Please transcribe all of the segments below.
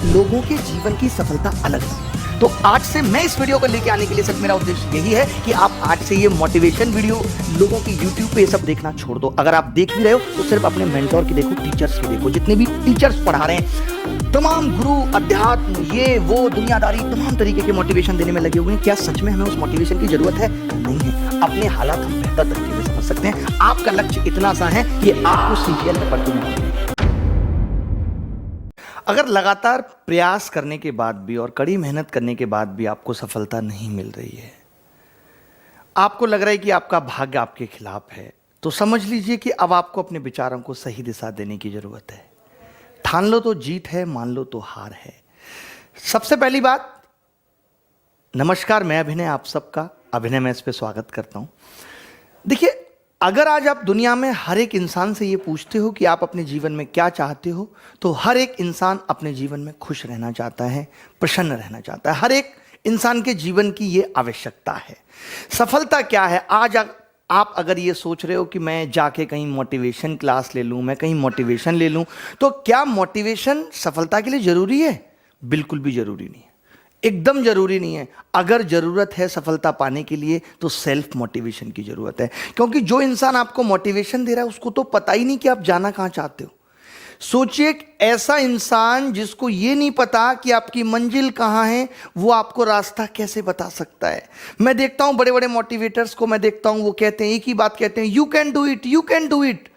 लोगों के जीवन की सफलता अलग है। तो आज से मैं इस वीडियो को लेके आने के लिए सिर्फ मेरा उद्देश्य यही है कि आप आज से ये मोटिवेशन वीडियो लोगों की YouTube पे ये सब देखना छोड़ दो। अगर आप देख भी रहे हो तो सिर्फ अपने मेंटोर की देखो, टीचर्स की देखो। जितने भी टीचर्स पढ़ा रहे हैं, तमाम गुरु, अध्यात्म, ये वो दुनियादारी, तमाम तरीके के मोटिवेशन देने में लगे हुए हैं। क्या सच में हमें उस मोटिवेशन की जरूरत है? नहीं है। अपने हालात हम बेहतर तरीके से समझ सकते हैं। आपका लक्ष्य इतना सा है कि आपको CGL में पढ़ के अगर लगातार प्रयास करने के बाद भी और कड़ी मेहनत करने के बाद भी आपको सफलता नहीं मिल रही है, आपको लग रहा है कि आपका भाग्य आपके खिलाफ है, तो समझ लीजिए कि अब आपको अपने विचारों को सही दिशा देने की जरूरत है। ठान लो तो जीत है, मान लो तो हार है। सबसे पहली बात, नमस्कार, मैं अभिनय, आप सबका अभिनय में इस पे स्वागत करता हूं। देखिए, अगर आज आप दुनिया में हर एक इंसान से ये पूछते हो कि आप अपने जीवन में क्या चाहते हो, तो हर एक इंसान अपने जीवन में खुश रहना चाहता है, प्रसन्न रहना चाहता है। हर एक इंसान के जीवन की ये आवश्यकता है। सफलता क्या है? आज आप अगर ये सोच रहे हो कि मैं जाके कहीं मोटिवेशन क्लास ले लूं, मैं कहीं मोटिवेशन ले लूं, तो क्या मोटिवेशन सफलता के लिए जरूरी है? बिल्कुल भी जरूरी नहीं है, एकदम जरूरी नहीं है। अगर जरूरत है सफलता पाने के लिए तो सेल्फ मोटिवेशन की जरूरत है। क्योंकि जो इंसान आपको मोटिवेशन दे रहा है उसको तो पता ही नहीं कि आप जाना कहां चाहते हो। सोचिए, एक ऐसा इंसान जिसको ये नहीं पता कि आपकी मंजिल कहां है, वो आपको रास्ता कैसे बता सकता है? मैं देखता हूं बड़े बड़े मोटिवेटर्स को, मैं देखता हूं वो कहते हैं, एक ही बात कहते हैं, you can do it, you can do it.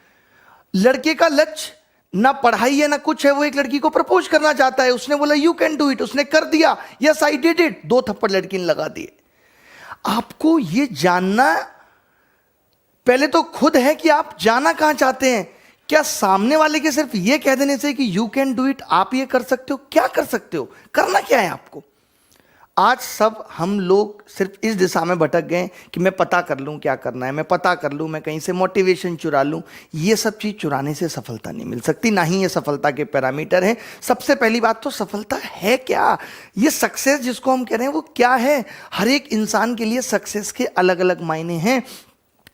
लड़के का लक्ष्य ना पढ़ाई है ना कुछ है, वो एक लड़की को प्रपोज करना चाहता है, उसने बोला यू कैन डू इट, उसने कर दिया, यस आई डिड इट, 2 थप्पड़ लड़की ने लगा दिए। आपको ये जानना पहले तो खुद है कि आप जाना कहां चाहते हैं। क्या सामने वाले के सिर्फ ये कह देने से कि यू कैन डू इट, आप ये कर सकते हो? क्या कर सकते हो? करना क्या है आपको? आज सब हम लोग सिर्फ इस दिशा में भटक गए कि मैं पता कर लूं क्या करना है, मैं पता कर लूं, मैं कहीं से मोटिवेशन चुरा लूं। ये सब चीज चुराने से सफलता नहीं मिल सकती, ना ही ये सफलता के पैरामीटर है। सबसे पहली बात तो सफलता है क्या? ये सक्सेस जिसको हम कह रहे हैं वो क्या है? हर एक इंसान के लिए सक्सेस के अलग अलग मायने हैं।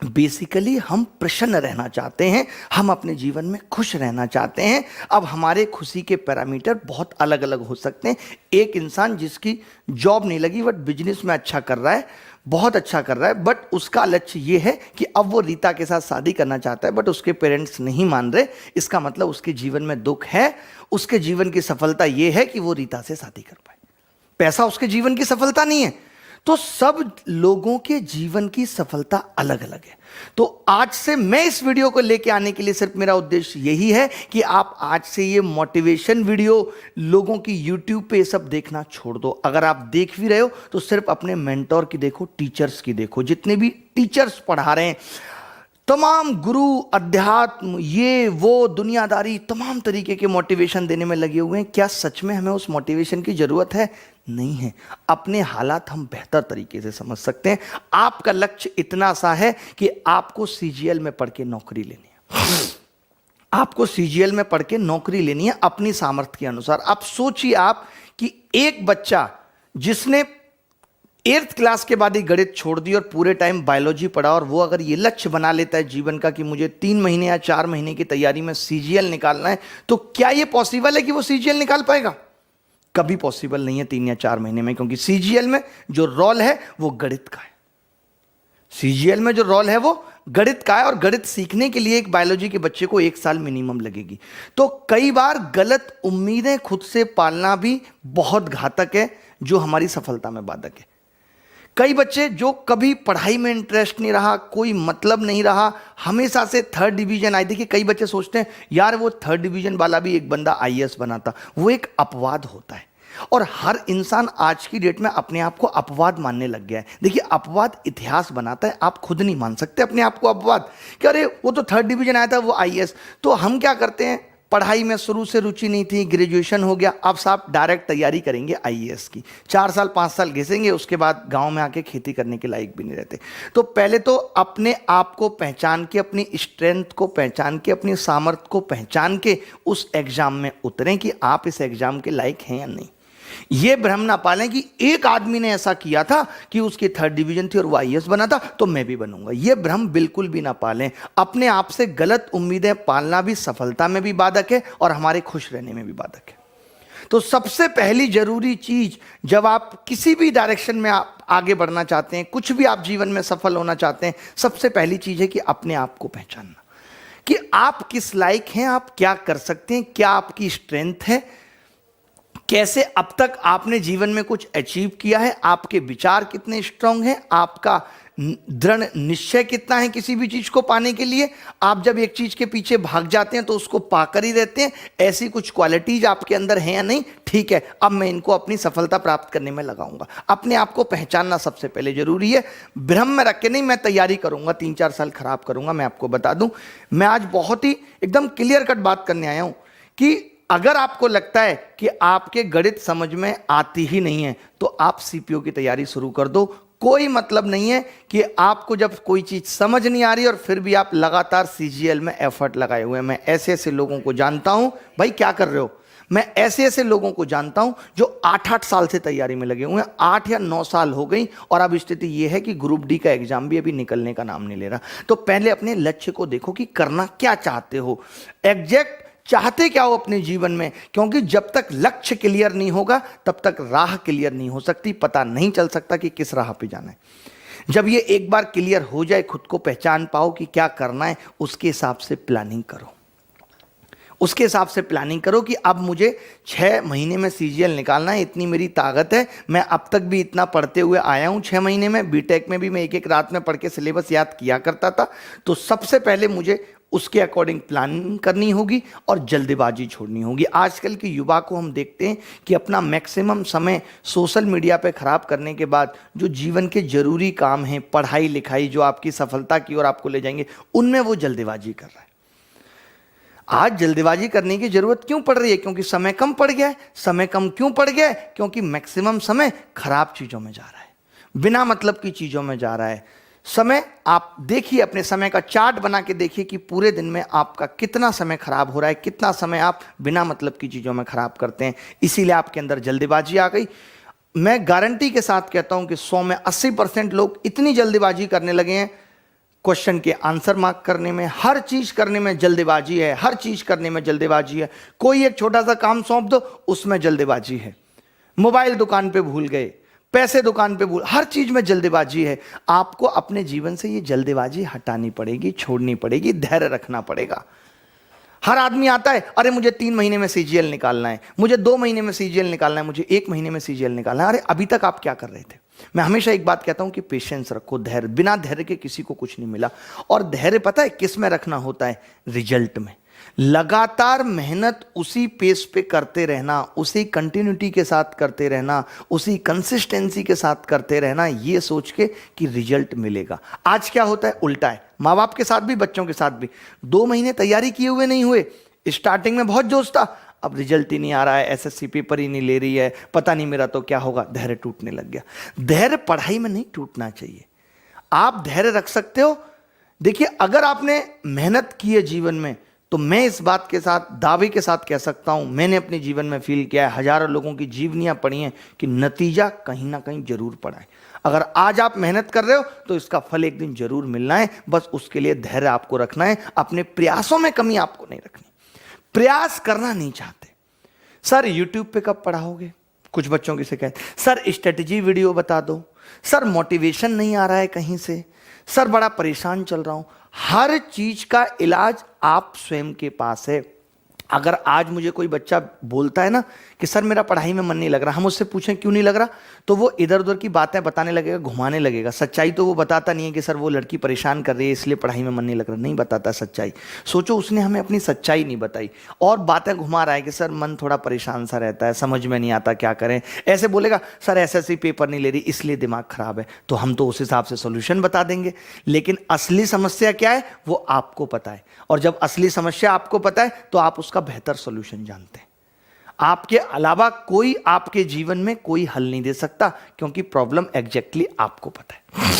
बेसिकली हम प्रसन्न रहना चाहते हैं, हम अपने जीवन में खुश रहना चाहते हैं। अब हमारे खुशी के पैरामीटर बहुत अलग अलग हो सकते हैं। एक इंसान जिसकी जॉब नहीं लगी बट बिजनेस में अच्छा कर रहा है, बहुत अच्छा कर रहा है, बट उसका लक्ष्य ये है कि अब वो रीता के साथ शादी करना चाहता है, बट उसके पेरेंट्स नहीं मान रहे। इसका मतलब उसके जीवन में दुख है। उसके जीवन की सफलता ये है कि वो रीता से शादी कर पाए। पैसा उसके जीवन की सफलता नहीं है। तो सब लोगों के जीवन की सफलता अलग अलग है। तो आज से मैं इस वीडियो को लेके आने के लिए सिर्फ मेरा उद्देश्य यही है कि आप आज से ये मोटिवेशन वीडियो लोगों की YouTube पे ये सब देखना छोड़ दो। अगर आप देख भी रहे हो तो सिर्फ अपने मेंटोर की देखो, टीचर्स की देखो। जितने भी टीचर्स पढ़ा रहे हैं, तमाम गुरु, अध्यात्म, ये वो दुनियादारी, तमाम तरीके के मोटिवेशन देने में लगे हुए हैं। क्या सच में हमें उस मोटिवेशन की जरूरत है? नहीं है। अपने हालात हम बेहतर तरीके से समझ सकते हैं। आपका लक्ष्य इतना सा है कि आपको CGL में पढ़ के नौकरी लेनी है। आपको CGL में पढ़ के नौकरी लेनी है अपनी सामर्थ्य के अनुसार। आप सोचिए आप कि एक बच्चा जिसने 8th क्लास के बाद ही गणित छोड़ दी और पूरे टाइम बायोलॉजी पढ़ा, और वो अगर ये लक्ष्य बना लेता है जीवन का कि मुझे 3 महीने या 4 महीने की तैयारी में CGL निकालना है, तो क्या ये पॉसिबल है कि वो CGL निकाल पाएगा? कभी पॉसिबल नहीं है 3 या 4 महीने में, क्योंकि CGL में जो रोल है वो गणित का है। CGL में जो रोल है वो गणित का है, और गणित सीखने के लिए एक बायोलॉजी के बच्चे को 1 साल मिनिमम लगेगी। तो कई बार गलत उम्मीदें खुद से पालना भी बहुत घातक है, जो हमारी सफलता में बाधक है। कई बच्चे जो कभी पढ़ाई में इंटरेस्ट नहीं रहा, कोई मतलब नहीं रहा, हमेशा से 3rd डिवीजन आई। देखिए, कई बच्चे सोचते हैं यार वो 3rd डिवीजन वाला भी एक बंदा IAS बना था। वो एक अपवाद होता है, और हर इंसान आज की डेट में अपने आप को अपवाद मानने लग गया है। देखिए, अपवाद इतिहास बनाता है, आप खुद नहीं मान सकते अपने आप को अपवाद कि अरे वो तो 3rd डिवीजन आया था, वो IAS। तो हम क्या करते हैं, पढ़ाई में शुरू से रुचि नहीं थी, ग्रेजुएशन हो गया, अब साहब डायरेक्ट तैयारी करेंगे IAS की। 4 साल 5 साल घिसेंगे, उसके बाद गांव में आके खेती करने के लायक भी नहीं रहते। तो पहले तो अपने आप को पहचान के, अपनी स्ट्रेंथ को पहचान के, अपनी सामर्थ्य को पहचान के उस एग्जाम में उतरें कि आप इस एग्जाम के लायक हैं या नहीं। यह भ्रम ना पालें कि एक आदमी ने ऐसा किया था कि उसकी 3rd डिवीजन थी और वो IAS बना था तो मैं भी बनूंगा। यह भ्रम बिल्कुल भी ना पालें। अपने आप से गलत उम्मीदें पालना भी सफलता में भी बाधक है और हमारे खुश रहने में भी बाधक है। तो सबसे पहली जरूरी चीज, जब आप किसी भी डायरेक्शन में आप आगे बढ़ना चाहते हैं, कुछ भी आप जीवन में सफल होना चाहते हैं, सबसे पहली चीज है कि अपने आप को पहचानना कि आप किस लायक हैं, आप क्या कर सकते हैं, क्या आपकी स्ट्रेंथ है, कैसे अब तक आपने जीवन में कुछ अचीव किया है, आपके विचार कितने स्ट्रांग हैं, आपका दृढ़ निश्चय कितना है किसी भी चीज को पाने के लिए। आप जब एक चीज के पीछे भाग जाते हैं तो उसको पाकर ही रहते हैं। ऐसी कुछ क्वालिटीज आपके अंदर हैं या नहीं, ठीक है, अब मैं इनको अपनी सफलता प्राप्त करने में लगाऊंगा। अपने आप को पहचानना सबसे पहले जरूरी है। भ्रम में रख के नहीं मैं तैयारी करूंगा, 3-4 साल खराब करूंगा। मैं आपको बता दूं, मैं आज बहुत ही एकदम क्लियर कट बात करने आया हूं कि अगर आपको लगता है कि आपके गणित समझ में आती ही नहीं है तो आप सीपीओ की तैयारी शुरू कर दो। कोई मतलब नहीं है कि आपको जब कोई चीज समझ नहीं आ रही और फिर भी आप लगातार सीजीएल में एफर्ट लगाए हुए हैं। मैं ऐसे ऐसे लोगों को जानता हूं, भाई क्या कर रहे हो, मैं ऐसे ऐसे लोगों को जानता हूं जो 8-8 साल से तैयारी में लगे हुए हैं, 8 या 9 साल हो गई और अब स्थिति यह है कि ग्रुप डी का एग्जाम भी अभी निकलने का नाम नहीं ले रहा। तो पहले अपने लक्ष्य को देखो कि करना क्या चाहते हो, एग्जैक्ट चाहते क्या हो अपने जीवन में, क्योंकि जब तक लक्ष्य क्लियर नहीं होगा तब तक राह क्लियर नहीं हो सकती, पता नहीं चल सकता कि किस राह पे जाना है। जब ये एक बार क्लियर हो जाए, खुद को पहचान पाओ कि क्या करना है, उसके हिसाब से प्लानिंग करो। उसके हिसाब से प्लानिंग करो कि अब मुझे 6 महीने में सीजीएल निकालना है, इतनी मेरी ताकत है, मैं अब तक भी इतना पढ़ते हुए आया हूं 6 महीने में, बीटेक में भी मैं एक रात में पढ़ के सिलेबस याद किया करता था। तो सबसे पहले मुझे उसके अकॉर्डिंग प्लानिंग करनी होगी और जल्दबाजी छोड़नी होगी। आजकल के युवा को हम देखते हैं कि अपना मैक्सिमम समय सोशल मीडिया पे खराब करने के बाद जो जीवन के जरूरी काम हैं, पढ़ाई लिखाई, जो आपकी सफलता की ओर आपको ले जाएंगे, उनमें वो जल्दबाजी कर रहा है। आज जल्दबाजी करने की जरूरत क्यों पड़ रही है? क्योंकि समय कम पड़ गया है। समय कम क्यों पड़ गया है? क्योंकि मैक्सिमम समय खराब चीजों में जा रहा है, बिना मतलब की चीजों में जा रहा है। समय, आप देखिए, अपने समय का चार्ट बना के देखिए कि पूरे दिन में आपका कितना समय खराब हो रहा है, कितना समय आप बिना मतलब की चीजों में खराब करते हैं। इसीलिए आपके अंदर जल्दबाजी आ गई। मैं गारंटी के साथ कहता हूं कि 100 में 80% लोग इतनी जल्दबाजी करने लगे हैं, क्वेश्चन के आंसर मार्क करने में, हर चीज करने में जल्दबाजी है, हर चीज करने में जल्दबाजी है। कोई एक छोटा सा काम सौंप दो, उसमें जल्दबाजी है। मोबाइल दुकान पे भूल गए, पैसे दुकान पे भूल, हर चीज में जल्दबाजी है। आपको अपने जीवन से ये जल्दबाजी हटानी पड़ेगी, छोड़नी पड़ेगी, धैर्य रखना पड़ेगा। हर आदमी आता है, अरे मुझे 3 महीने में सीजीएल निकालना है, मुझे 2 महीने में सीजीएल निकालना है, मुझे 1 महीने में सीजीएल निकालना है। अरे अभी तक आप क्या कर रहे थे? मैं हमेशा एक बात कहता हूं कि पेशेंस रखो, धैर्य। बिना धैर्य के किसी को कुछ नहीं मिला। और धैर्य पता है किस में रखना होता है? रिजल्ट में। लगातार मेहनत उसी पेस पे करते रहना, उसी कंटिन्यूटी के साथ करते रहना, उसी कंसिस्टेंसी के साथ करते रहना, ये सोच के कि रिजल्ट मिलेगा। आज क्या होता है? उल्टा है। माँ बाप के साथ भी, बच्चों के साथ भी। 2 महीने तैयारी किए हुए नहीं हुए, स्टार्टिंग में बहुत जोश था, अब रिजल्ट ही नहीं आ रहा है, एसएससी पेपर ही नहीं ले रही है, पता नहीं मेरा तो क्या होगा, धैर्य टूटने लग गया। धैर्य पढ़ाई में नहीं टूटना चाहिए। आप धैर्य रख सकते हो। देखिए, अगर आपने मेहनत की है जीवन में, तो मैं इस बात के साथ, दावे के साथ कह सकता हूं, मैंने अपने जीवन में फील किया है, हजारों लोगों की जीवनियां पढ़ी हैं, कि नतीजा कहीं ना कहीं जरूर पड़ा है। अगर आज आप मेहनत कर रहे हो तो इसका फल एक दिन जरूर मिलना है। बस उसके लिए धैर्य आपको रखना है, अपने प्रयासों में कमी आपको नहीं रखनी। प्रयास करना नहीं चाहते, सर यूट्यूब पे कब पढ़ाओगे? कुछ बच्चों की शिकायत, सर स्ट्रेटजी वीडियो बता दो, सर मोटिवेशन नहीं आ रहा है कहीं से, सर बड़ा परेशान चल रहा हूं। हर चीज का इलाज आप स्वयं के पास है। अगर आज मुझे कोई बच्चा बोलता है ना कि सर मेरा पढ़ाई में मन नहीं लग रहा, हम उससे पूछें क्यों नहीं लग रहा, तो वो इधर उधर की बातें बताने लगेगा, घुमाने लगेगा। सच्चाई तो वो बताता नहीं है कि सर वो लड़की परेशान कर रही है इसलिए पढ़ाई में मन नहीं लग रहा, नहीं बताता सच्चाई। सोचो, उसने हमें अपनी सच्चाई नहीं बताई और बातें घुमा रहा है कि सर मन थोड़ा परेशान सा रहता है, समझ में नहीं आता क्या करें। ऐसे बोलेगा, सर एसएससी पेपर नहीं ले रही इसलिए दिमाग खराब है, तो हम तो उस हिसाब से सोल्यूशन बता देंगे। लेकिन असली समस्या क्या है वो आपको पता है, और जब असली समस्या आपको पता है तो आप उसका बेहतर सॉल्यूशन जानते हैं। आपके अलावा कोई आपके जीवन में कोई हल नहीं दे सकता, क्योंकि प्रॉब्लम एग्जैक्टली आपको पता है।